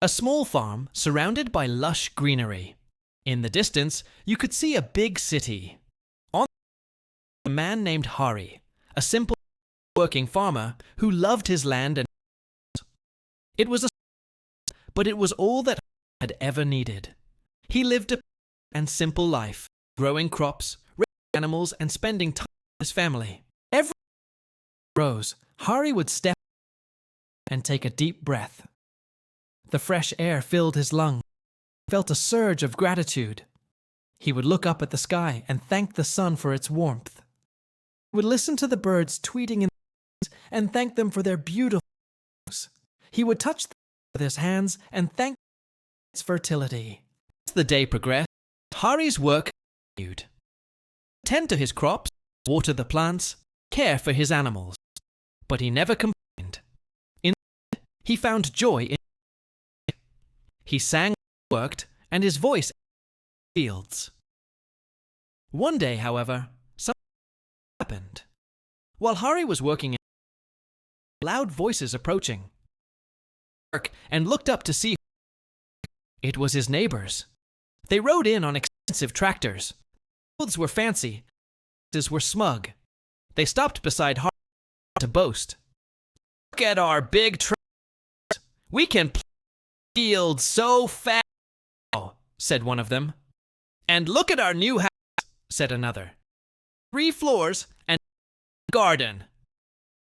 A small farm surrounded by lush greenery. In the distance, you could see a big city. On a man named Hari, a simple working farmer who loved his land and it was but it was all that he had ever needed. He lived a and simple life, growing crops, raising animals, and spending time with his family. Every rose, Hari would step and take a deep breath. The fresh air filled his lungs. He felt a surge of gratitude. He would look up at the sky and thank the sun for its warmth. He would listen to the birds tweeting in the trees and thank them for their beautiful songs. He would touch them with his hands and thank them for its fertility. As the day progressed, Hari's work continued. Tend to his crops, water the plants, care for his animals. But he never complained. Instead, he found joy in it. He sang, worked, and his voice in the fields. One day, however, something happened. While Hari was working, loud voices approaching. And looked up to see. It was his neighbors. They rode in on expensive tractors. Their clothes were fancy. Their faces were smug. They stopped beside Hari to boast. Look at our big tractors. We can plow fields so fast, said one of them. And look at our new house, said another. 3 floors and a garden.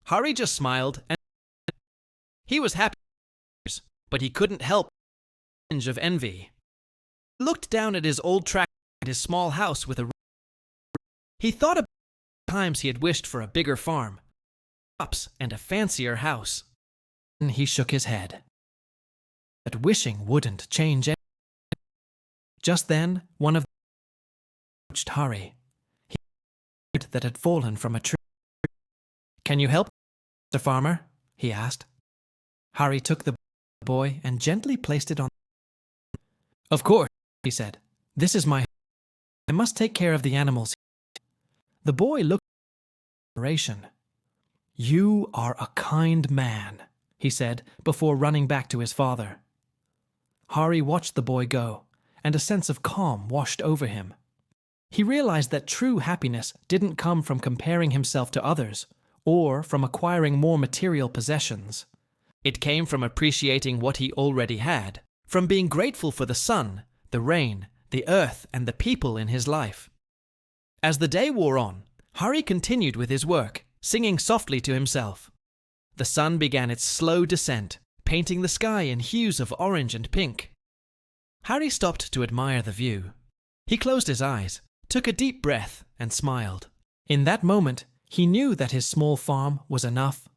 Hari just smiled and he was happy, but he couldn't help a tinge of envy. He looked down at his old tractor and his small house with a. He thought about the times he had wished for a bigger farm, crops, and a fancier house. And he shook his head. But wishing wouldn't change anything. Just then, one of them approached Hari. He had a bird that had fallen from a tree. Can you help, Mr. Farmer? He asked. Hari took the boy and gently placed it on. Of course, he said. This is my home. I must take care of the animals. The boy looked at admiration. You are a kind man, he said before running back to his father. Hari watched the boy go, and a sense of calm washed over him. He realized that true happiness didn't come from comparing himself to others or from acquiring more material possessions. It came from appreciating what he already had, from being grateful for the sun, the rain, the earth, and the people in his life. As the day wore on, Hari continued with his work, singing softly to himself. The sun began its slow descent, painting the sky in hues of orange and pink. Hari stopped to admire the view. He closed his eyes, took a deep breath, and smiled. In that moment, he knew that his small farm was enough.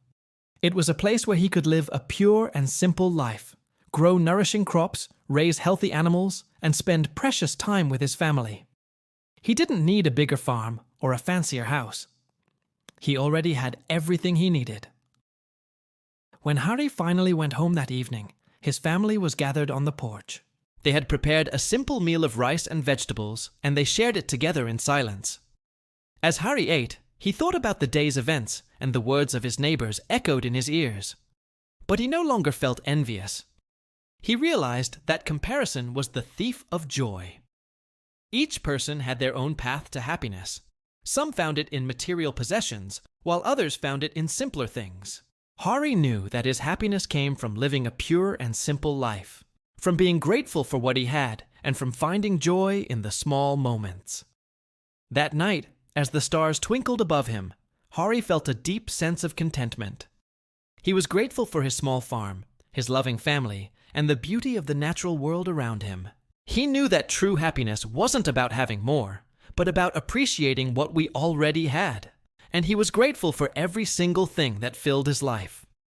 It was a place where he could live a pure and simple life, grow nourishing crops, raise healthy animals, and spend precious time with his family. He didn't need a bigger farm or a fancier house. He already had everything he needed. When Hari finally went home that evening, his family was gathered on the porch. They had prepared a simple meal of rice and vegetables, and they shared it together in silence. As Hari ate, he thought about the day's events, and the words of his neighbors echoed in his ears. But he no longer felt envious. He realized that comparison was the thief of joy. Each person had their own path to happiness. Some found it in material possessions, while others found it in simpler things. Hari knew that his happiness came from living a pure and simple life, from being grateful for what he had, and from finding joy in the small moments. That night, as the stars twinkled above him, Hari felt a deep sense of contentment. He was grateful for his small farm, his loving family, and the beauty of the natural world around him. He knew that true happiness wasn't about having more, but about appreciating what we already had. And he was grateful for every single thing that filled his life.